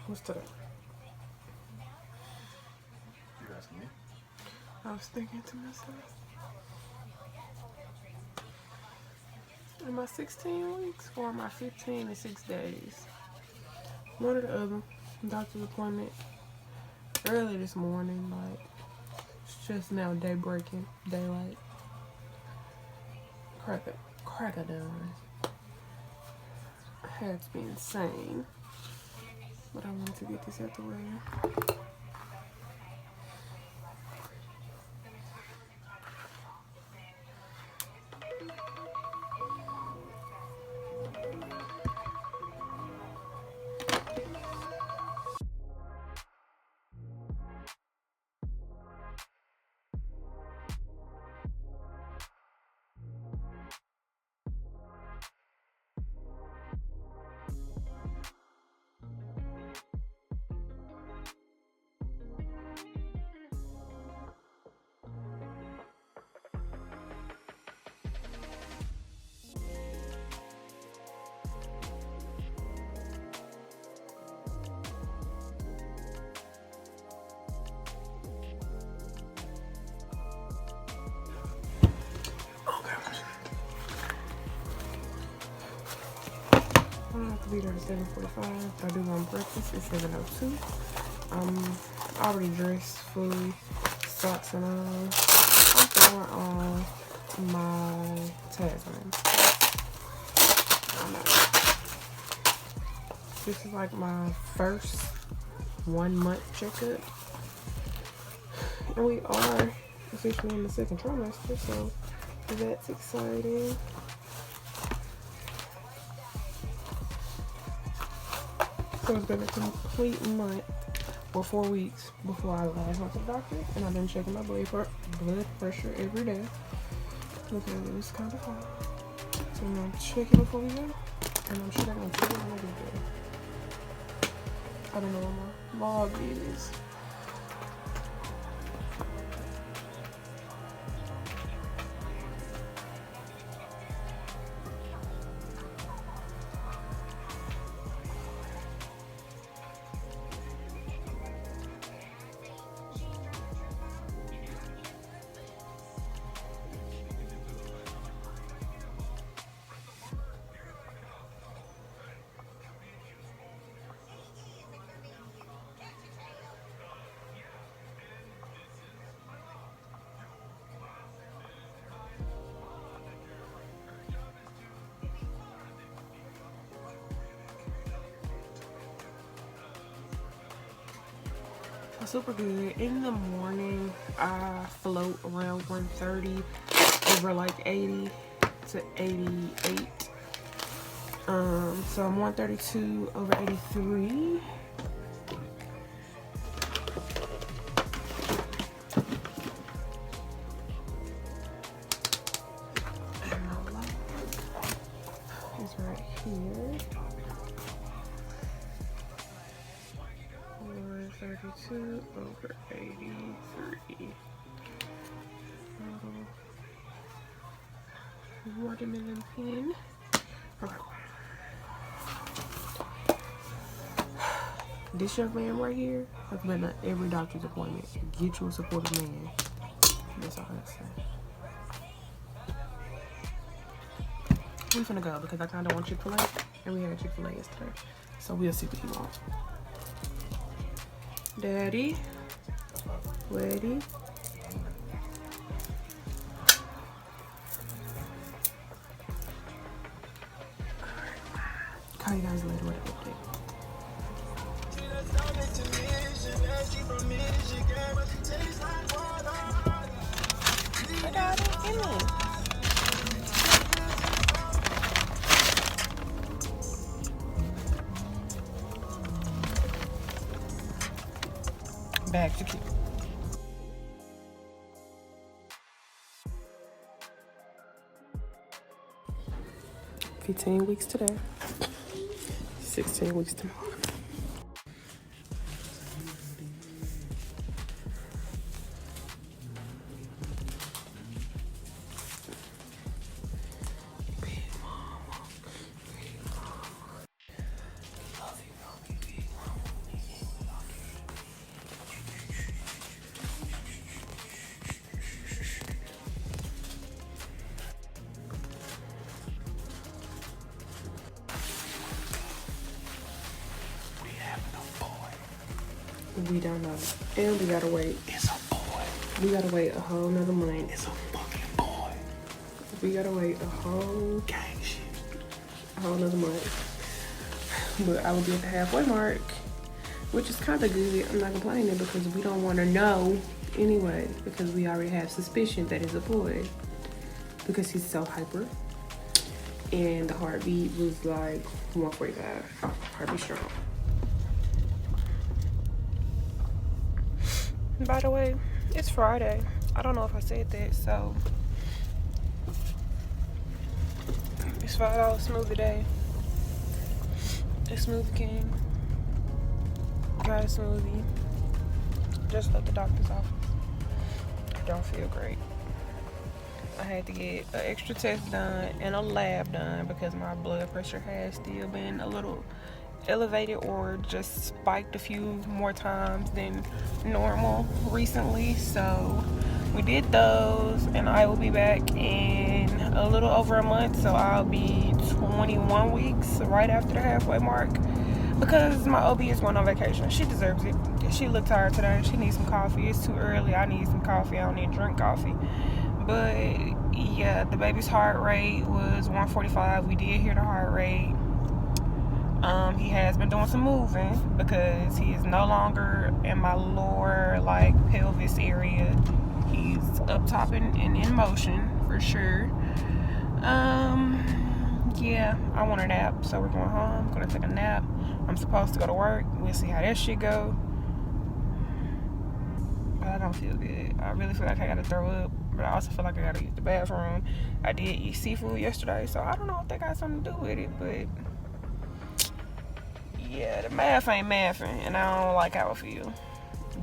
What's today? You asking me? I was thinking to myself, am I 16 weeks or am I 15 and 6 days? One or the other. Doctor's appointment early this morning, like it's just now day breaking, daylight. Crack a dawn. Had to be insane. But I wanted to get this out the way. I have to be there at 7:45. I do want breakfast at 7:02. I'm already dressed fully, socks and all. I'm throwing on my tag rings. This is like my first 1 month checkup. And we are officially in the second trimester, so that's exciting. So it's been a complete month or 4 weeks before I last went to the doctor, and I've been checking my blood pressure every day because it's kind of hard. So I'm gonna check it before we go, and I'm sure they're gonna check it when I get there. I don't know where my log is. Super good. In the morning, I float around 130 over like 80 to 88. So I'm 132 over 83. It's right here. 132 over 83. Watermelon pen. Okay. This young man right here has been at every doctor's appointment. Get you a supportive man. That's all I have to say. We're finna go because I kind of want Chick-fil-A, and we had Chick-fil-A yesterday. So we'll see what he wants. Daddy, ready? Call you guys later with an update. I got it. Give me. Back to keep. 15 weeks today. 16 weeks tomorrow. We don't know. And we gotta wait. It's a boy. We gotta wait a whole nother month. It's a fucking boy. We gotta wait a whole Gang shit. nother month. But I will be at the halfway mark, which is kind of good. I'm not complaining because we don't want to know anyway, because we already have suspicion that it's a boy because he's so hyper. And the heartbeat was like 145. Heartbeat strong. By the way, it's Friday. I don't know if I said that, so it's $5 smoothie day. It's Smoothie King. Got a smoothie. Just left the doctor's office. I don't feel great. I had to get an extra test done and a lab done because my blood pressure has still been a little elevated or just spiked a few more times than normal recently. So we did those, and I will be back in a little over a month, so I'll be 21 weeks right after the halfway mark because my OB is going on vacation. She deserves it. She looked tired today. She needs some coffee. It's too early. I need some coffee. I don't need to drink coffee. But yeah, the baby's heart rate was 145. We did hear the heart rate. He has been doing some moving because he is no longer in my lower like pelvis area. He's up top and in motion for sure. Yeah, I want a nap, so we're going home. Gonna take a nap. I'm supposed to go to work. We'll see how that shit go. But I don't feel good. I really feel like I gotta throw up, but I also feel like I gotta use the bathroom. I did eat seafood yesterday, so I don't know if that got something to do with it, but yeah, the math ain't mathing, and I don't like how I feel.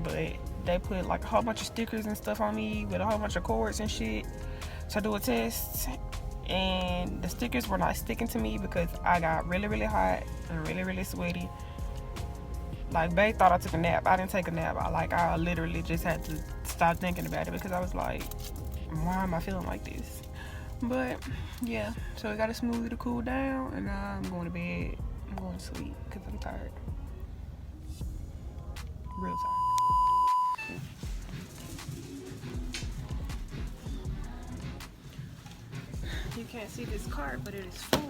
But they put like a whole bunch of stickers and stuff on me with a whole bunch of cords and shit to do a test, and the stickers were not sticking to me because I got really, really hot and really, really sweaty. Like, babe thought I took a nap. I didn't take a nap. I literally just had to stop thinking about it because I was like, why am I feeling like this? But yeah, so I got a smoothie to cool down, and now I'm going to bed. I'm going to sleep because I'm tired. Real tired. You can't see this cart, but it is full.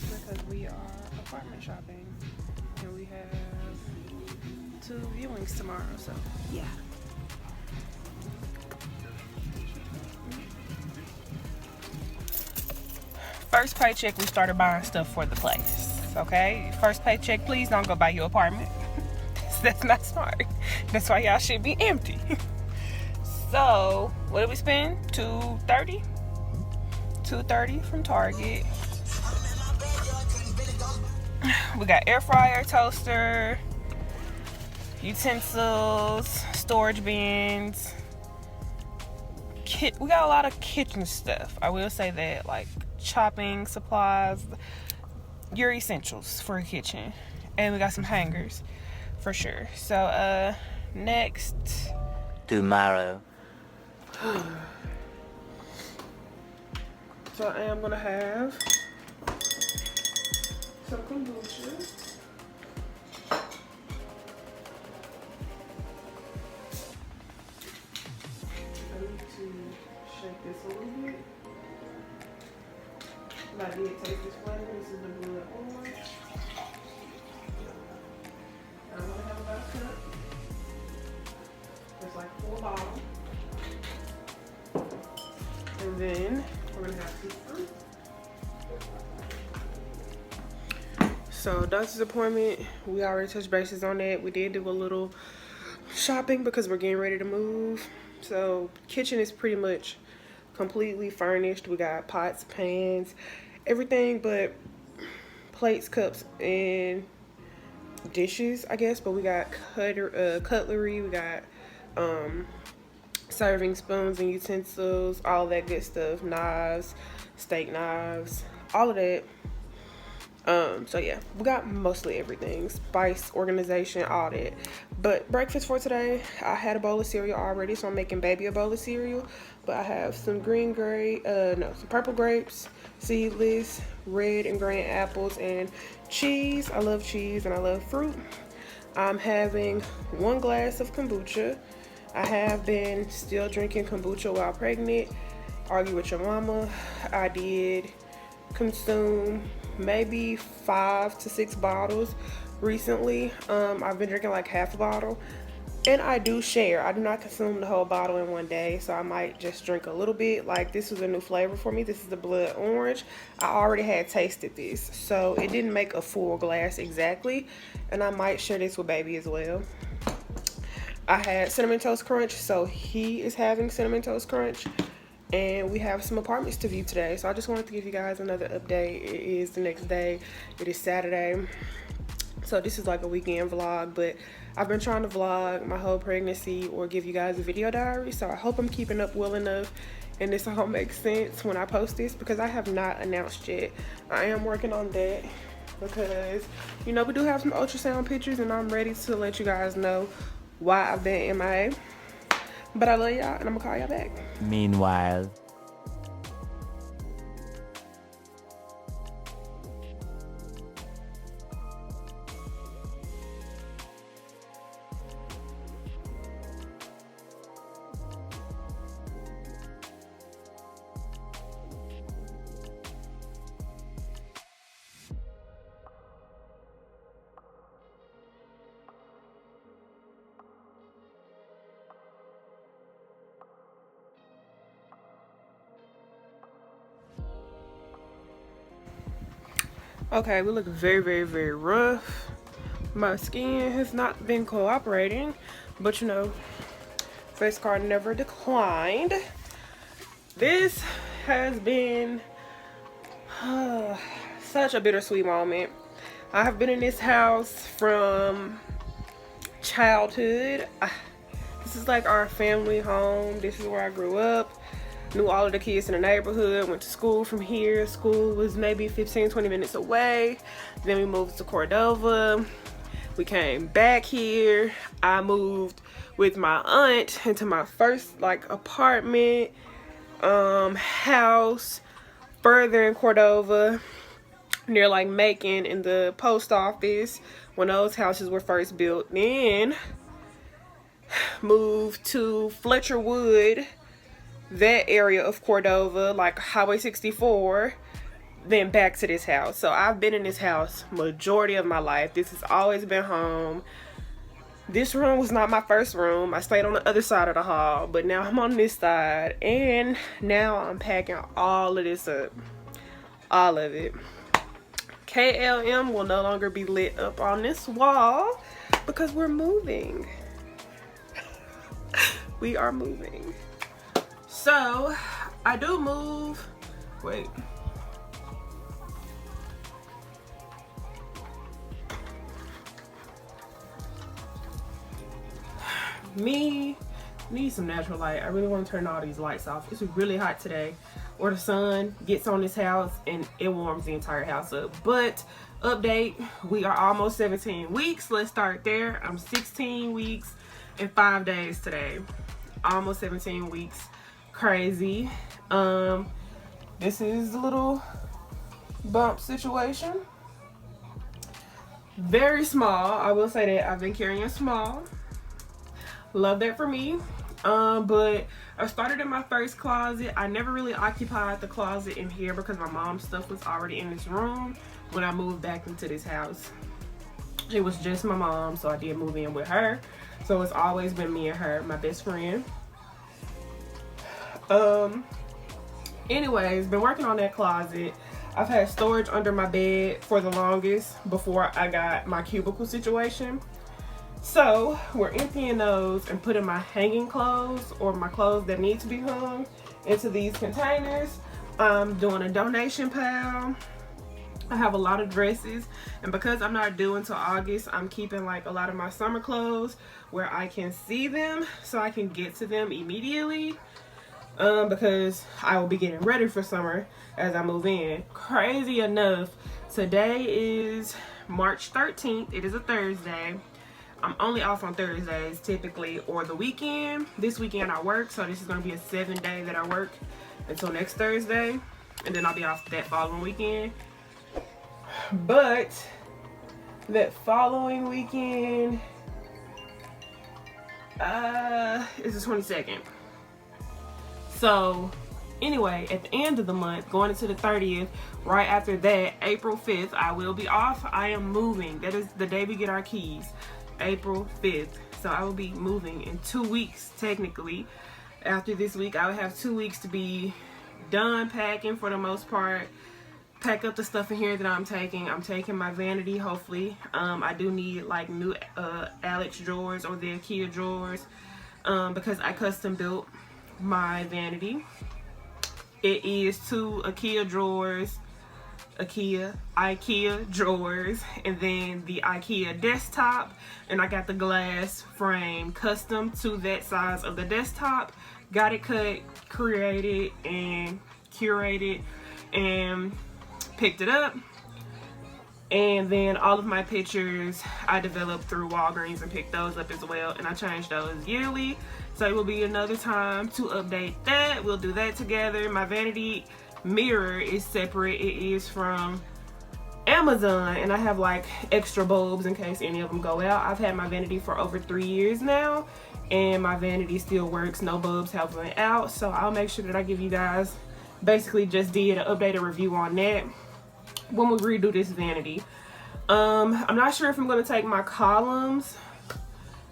Because we are apartment shopping, and we have 2 viewings tomorrow, so yeah. First paycheck, we started buying stuff for the place, okay? First paycheck, please don't go buy your apartment. That's not smart. That's why y'all should be empty. So, what did we spend? $230? $230 from Target. We got air fryer, toaster, utensils, storage bins. We got a lot of kitchen stuff. I will say that, like chopping supplies, your essentials for a kitchen. And we got some hangers for sure. So next tomorrow. So I am gonna have some kombucha. I need to But I did taste this flavor. This is the blood orange. I'm gonna have about a cup. It's like a full bottle. And then we're gonna have two fruit. So doctor's appointment, we already touched bases on that. We did do a little shopping because we're getting ready to move. So kitchen is pretty much completely furnished. We got pots, pans, everything but plates, cups, and dishes, I guess. But we got cutlery, we got serving spoons and utensils, all that good stuff, knives, steak knives, all of that. So yeah, we got mostly everything, spice, organization, all that. But breakfast for today, I had a bowl of cereal already, so I'm making baby a bowl of cereal. But I have some some purple grapes, seedless, red and green apples, and cheese. I love cheese and I love fruit. I'm having 1 glass of kombucha. I have been still drinking kombucha while pregnant. Argue with your mama. I did consume maybe 5 to 6 bottles recently. I've been drinking like half a bottle, and I do share. I do not consume the whole bottle in one day, so I might just drink a little bit. Like, this was a new flavor for me. This is the blood orange. I already had tasted this, so it didn't make a full glass exactly, and I might share this with baby as well. I had Cinnamon Toast Crunch, so he is having Cinnamon Toast Crunch. And we have some apartments to view today. So I just wanted to give you guys another update. It is the next day. It is Saturday. So this is like a weekend vlog. But I've been trying to vlog my whole pregnancy or give you guys a video diary. So I hope I'm keeping up well enough and this all makes sense when I post this, because I have not announced yet. I am working on that because, you know, we do have some ultrasound pictures and I'm ready to let you guys know why I've been MIA. But I love y'all, and I'm gonna call y'all back. Meanwhile. Okay, we look very, very, very rough. My skin has not been cooperating, but you know, face card never declined. This has been such a bittersweet moment. I have been in this house from childhood. This is like our family home. This is where I grew up. Knew all of the kids in the neighborhood, went to school from here. School was maybe 15-20 minutes away. Then we moved to Cordova. We came back here. I moved with my aunt into my first like apartment house further in Cordova, near like Macon in the post office, when those houses were first built. Then moved to Fletcher Wood, that area of Cordova, like Highway 64, then back to this house. So I've been in this house majority of my life. This has always been home. This room was not my first room. I stayed on the other side of the hall, but now I'm on this side, and now I'm packing all of this up. All of it. KLM will no longer be lit up on this wall because we're moving. We are moving. So I do move. Wait. Me need some natural light. I really want to turn all these lights off. It's really hot today. Or the sun gets on this house and it warms the entire house up. But update, we are almost 17 weeks. Let's start there. I'm 16 weeks and 5 days today. Almost 17 weeks. Crazy. This is a little bump situation. Very small. I will say that I've been carrying small. Love that for me. But I started in my first closet. I never really occupied the closet in here because my mom's stuff was already in this room when I moved back into this house. It was just my mom, so I did move in with her. So it's always been me and her, my best friend. Anyways, been working on that closet. I've had storage under my bed for the longest before I got my cubicle situation. So we're emptying those and putting my hanging clothes or my clothes that need to be hung into these containers. I'm doing a donation pile. I have a lot of dresses, and because I'm not due until August, I'm keeping like a lot of my summer clothes where I can see them so I can get to them immediately. Because I will be getting ready for summer as I move in. Crazy enough, today is March 13th. It is a Thursday. I'm only off on Thursdays typically, or the weekend. This weekend I work, so this is going to be a 7-day that I work until next Thursday, and then I'll be off that following weekend. But that following weekend is the 22nd. So anyway, at the end of the month, going into the 30th, right after that, April 5th, I will be off. I am moving. That is the day we get our keys, April 5th. So I will be moving in 2 weeks, technically. After this week, I will have 2 weeks to be done packing for the most part. Pack up the stuff in here that I'm taking. I'm taking my vanity, hopefully. I do need like new Alex drawers or the IKEA drawers because I custom built my vanity. It is 2 IKEA drawers, IKEA drawers, and then the IKEA desktop, and I got the glass frame custom to that size of the desktop. Got it cut, created, and curated, and picked it up. And then all of my pictures I developed through Walgreens and picked those up as well, and I change those yearly. So it will be another time to update that. We'll do that together. My vanity mirror is separate. It is from Amazon, and I have like extra bulbs in case any of them go out. I've had my vanity for over 3 years now, and my vanity still works. No bulbs have went out. So I'll make sure that I give you guys, basically just did an updated review on that when we redo this vanity. I'm not sure if I'm going to take my columns.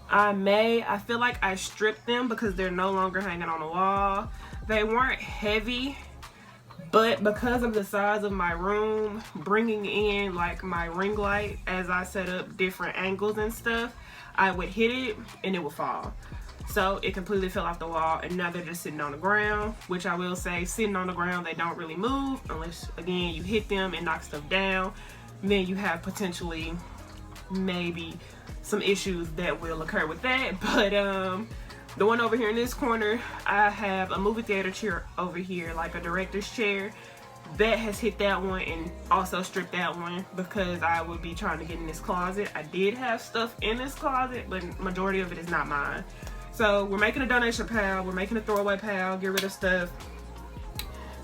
I feel like I stripped them because they're no longer hanging on the wall. They weren't heavy, but because of the size of my room, bringing in like my ring light as I set up different angles and stuff, I would hit it and it would fall. So it completely fell off the wall, and now they're just sitting on the ground, which I will say, sitting on the ground, they don't really move unless, again, you hit them and knock stuff down. Then you have potentially maybe some issues that will occur with that. But the one over here in this corner, I have a movie theater chair over here, like a director's chair. That has hit that one and also stripped that one because I would be trying to get in this closet. I did have stuff in this closet, but majority of it is not mine. So we're making a donation pile, we're making a throwaway pile, get rid of stuff.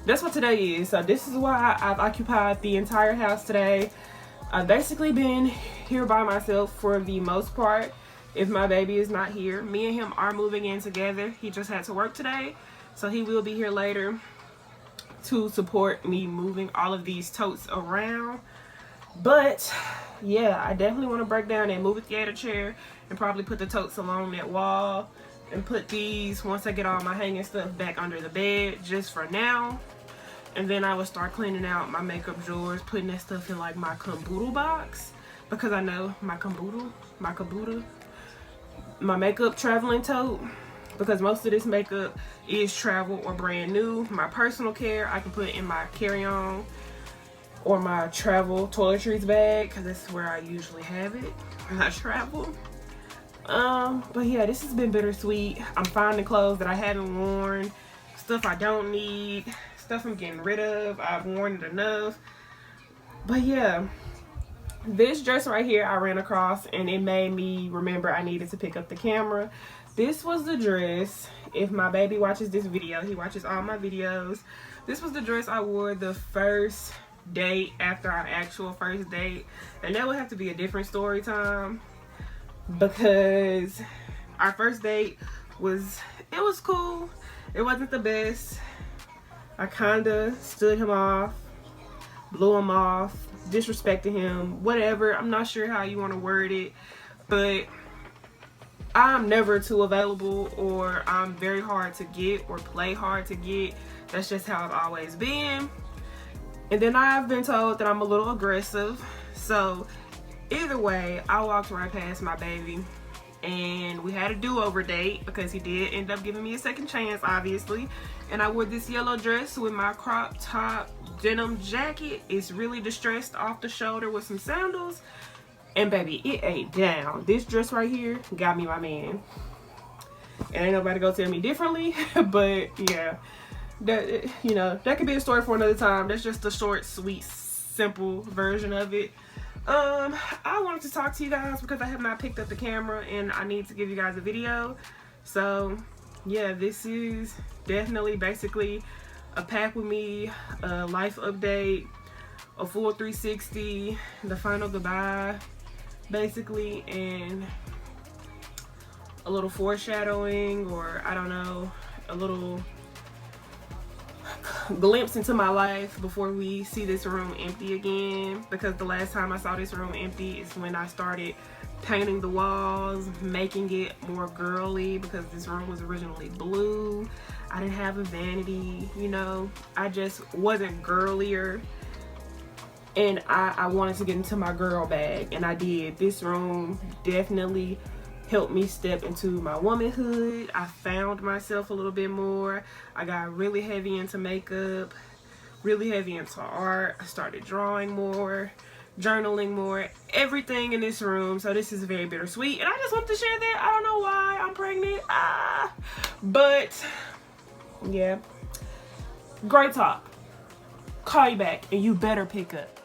That's what today is. So this is why I've occupied the entire house today. I've basically been here by myself for the most part. If my baby is not here, me and him are moving in together. He just had to work today, so he will be here later to support me moving all of these totes around. But yeah, I definitely want to break down that movie theater chair and probably put the totes along that wall and put these, once I get all my hanging stuff back under the bed, just for now. And then I will start cleaning out my makeup drawers, putting that stuff in like my caboodle box, because I know my makeup traveling tote, because most of this makeup is travel or brand new. My personal care I can put in my carry-on or my travel toiletries bag, because that's where I usually have it when I travel. But yeah, this has been bittersweet. I'm finding clothes that I haven't worn, stuff I don't need, stuff I'm getting rid of. I've worn it enough. But yeah, this dress right here I ran across, and it made me remember I needed to pick up the camera. This was the dress. If my baby watches this video, he watches all my videos. This was the dress I wore the first date after our actual first date, and that would have to be a different story time, because our first date it was cool. It wasn't the best. I kinda stood him off, blew him off, disrespected him, whatever. I'm not sure how you want to word it, but I'm never too available, or I'm very hard to get or play hard to get. That's just how I've always been. And then I've been told that I'm a little aggressive. So either way, I walked right past my baby, and we had a do-over date because he did end up giving me a second chance, obviously. And I wore this yellow dress with my crop top denim jacket. It's really distressed off the shoulder with some sandals. And baby, it ate down. This dress right here got me my man. And ain't nobody gonna tell me differently. But yeah, that, you know, that could be a story for another time. That's just a short, sweet, simple version of it. I wanted to talk to you guys because I have not picked up the camera and I need to give you guys a video. So yeah, this is definitely basically a pack with me, a life update, a full 360, the final goodbye basically, and a little foreshadowing, or I don't know, a little glimpse into my life before we see this room empty again, because the last time I saw this room empty is when I started painting the walls, making it more girly, because this room was originally blue. I didn't have a vanity, you know, I just wasn't girlier, and I wanted to get into my girl bag, and I did. This room definitely helped me step into my womanhood. I found myself a little bit more. I got really heavy into makeup, really heavy into art. I started drawing more, journaling more, everything in this room. So this is very bittersweet, and I just want to share that. I don't know why I'm pregnant, but yeah, great talk. Call you back, and you better pick up.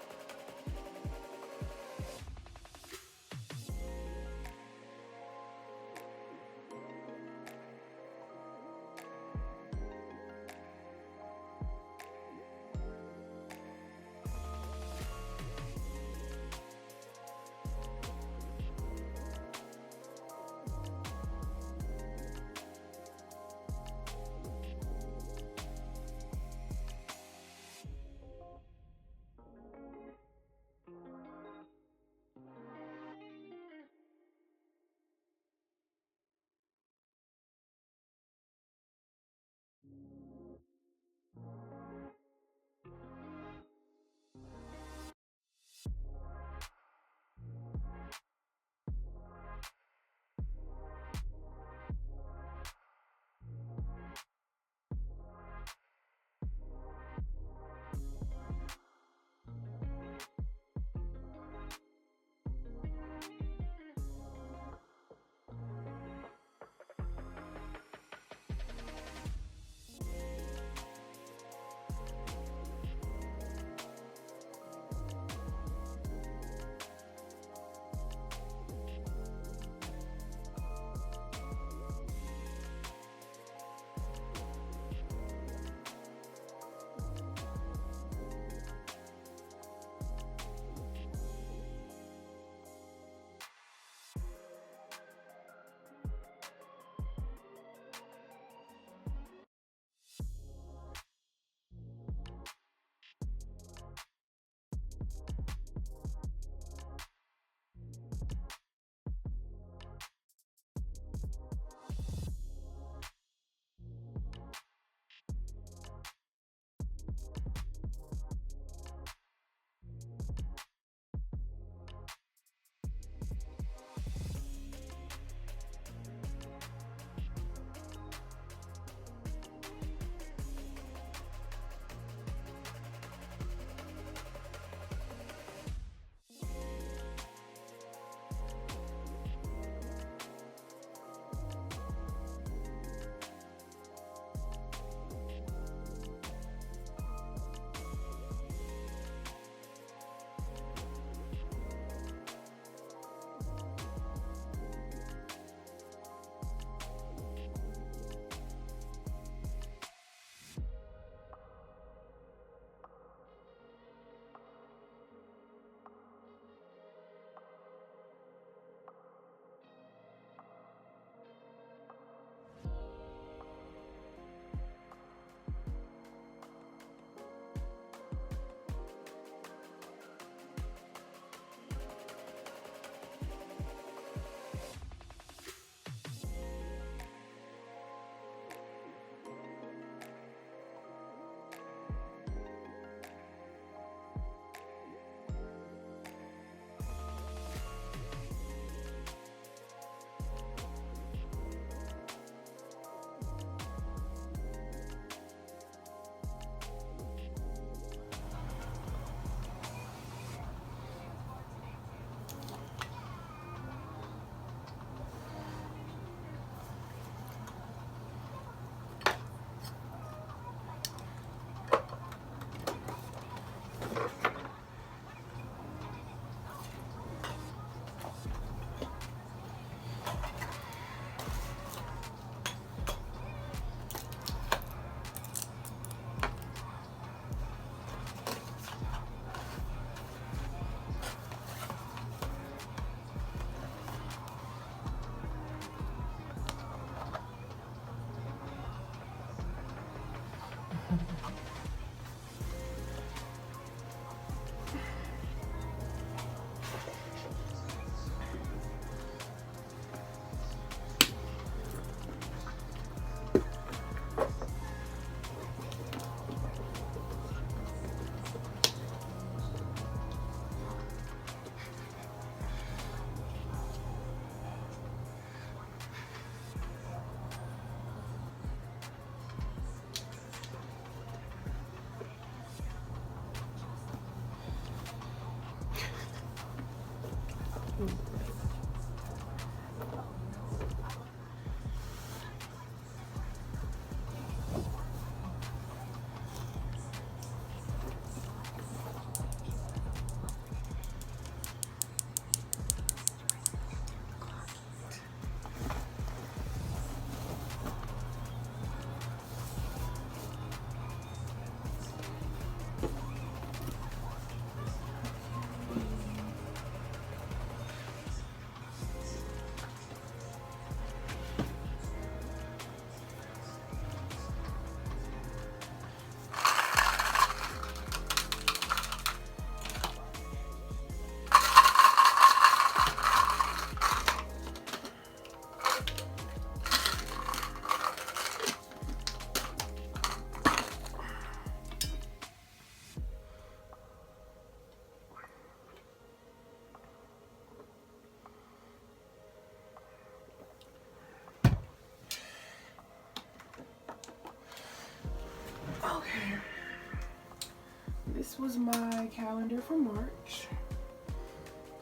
This was my calendar for March.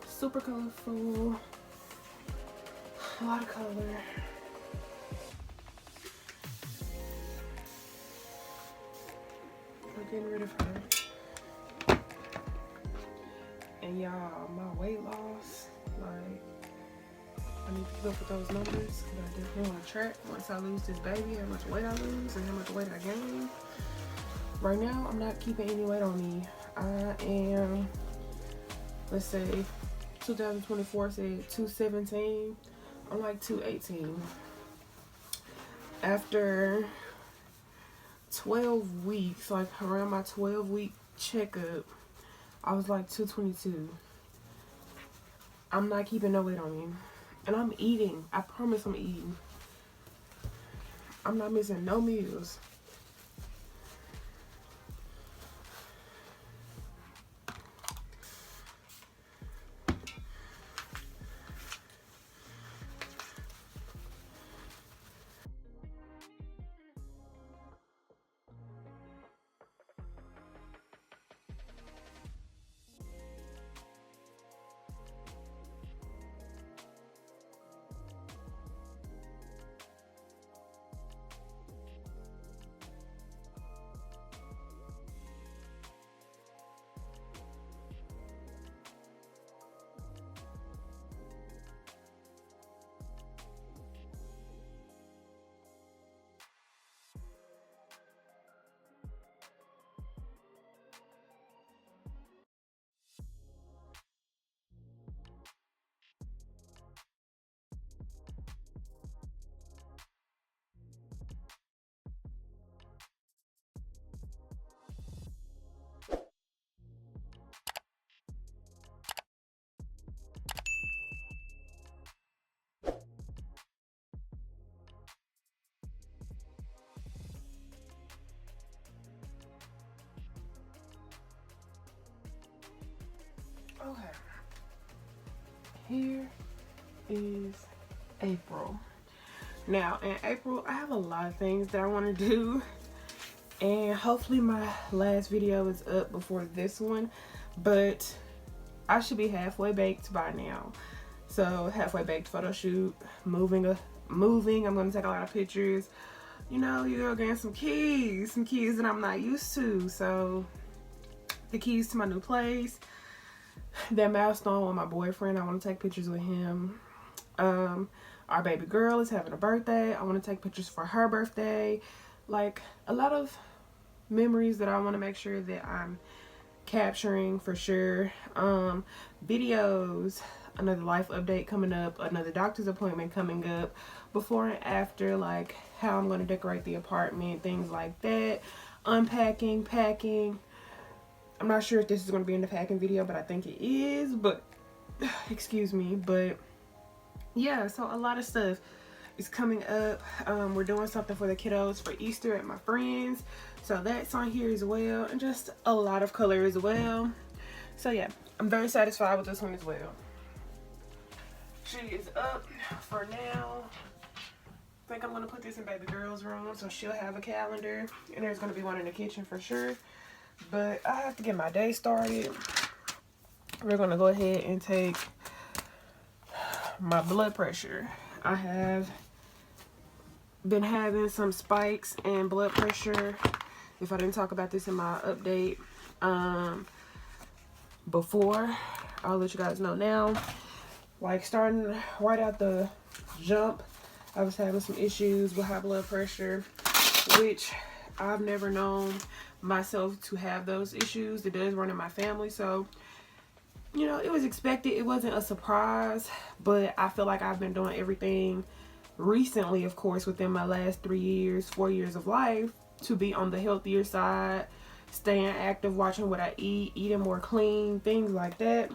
Super colorful. A lot of color. I'm getting rid of her. And y'all, my weight loss, like, I need to keep up with those numbers because I definitely want to track once I lose this baby, how much weight I lose and how much weight I gain. Right now, I'm not keeping any weight on me. I am, let's say, 2024 said 217. I'm like 218. After 12 weeks, like around my 12-week checkup, I was like 222. I'm not keeping no weight on me. And I'm eating. I promise I'm eating. I'm not missing no meals. Okay. Here is April. Now, in April, I have a lot of things that I want to do. And hopefully my last video is up before this one. But I should be halfway baked by now. So, halfway baked photo shoot, moving. I'm going to take a lot of pictures. You know, your girl getting some keys that I'm not used to. So, the keys to my new place. That milestone with my boyfriend, I want to take pictures with him. Our baby girl is having a birthday. I want to take pictures for her birthday. Like, a lot of memories that I want to make sure that I'm capturing for sure. Videos, another life update coming up, another doctor's appointment coming up, before and after, like how I'm going to decorate the apartment, things like that. Unpacking, packing. I'm not sure if this is going to be in the packing video, but I think it is. But, excuse me. But, yeah, so a lot of stuff is coming up. We're doing something for the kiddos for Easter at my friends. So, that's on here as well. And just a lot of color as well. So, yeah, I'm very satisfied with this one as well. She is up for now. I think I'm going to put this in baby girl's room. So, she'll have a calendar. And there's going to be one in the kitchen for sure. But I have to get my day started. We're going to go ahead and take my blood pressure. I have been having some spikes in blood pressure. If I didn't talk about this in my update before, I'll let you guys know now. Like, starting right out the jump, I was having some issues with high blood pressure, which I've never known myself to have those issues. It does run in my family, so you know, it was expected. It wasn't a surprise, but I feel like I've been doing everything recently, of course, within my last 4 years of life, to be on the healthier side, staying active, watching what I eat, eating more clean, things like that,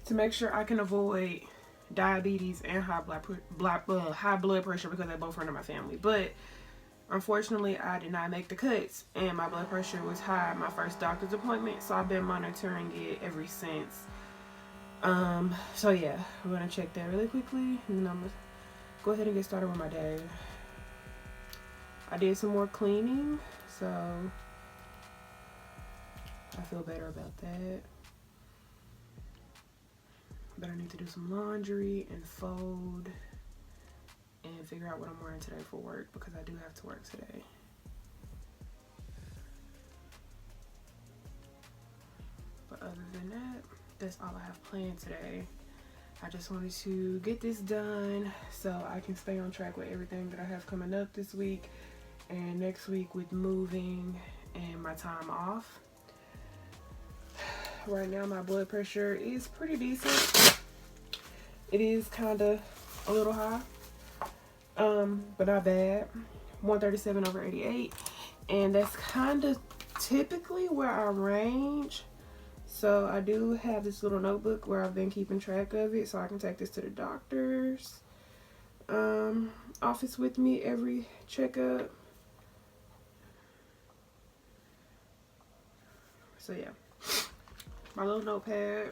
to make sure I can avoid diabetes and high blood pressure, because they both run in my family. But unfortunately, I did not make the cuts, and my blood pressure was high at my first doctor's appointment, so I've been monitoring it ever since. So yeah, we're gonna check that really quickly, and then I'm gonna go ahead and get started with my day. I did some more cleaning, so I feel better about that. But I need to do some laundry and fold and figure out what I'm wearing today for work, because I do have to work today. But other than that, that's all I have planned today. I just wanted to get this done so I can stay on track with everything that I have coming up this week and next week with moving and my time off. Right now my blood pressure is pretty decent. It is kind of a little high, but not bad. 137/88, and that's kind of typically where I range. So I do have this little notebook where I've been keeping track of it, so I can take this to the doctor's office with me every checkup. So yeah, my little notepad,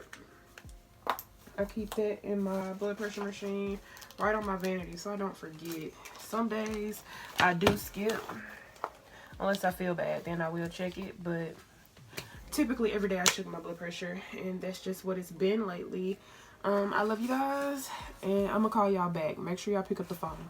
I keep that in my blood pressure machine right on my vanity so I don't forget. Some days I do skip, unless I feel bad, then I will check it, but typically every day I check my blood pressure, and that's just what it's been lately. I love you guys, and I'm gonna call y'all back. Make sure y'all pick up the phone.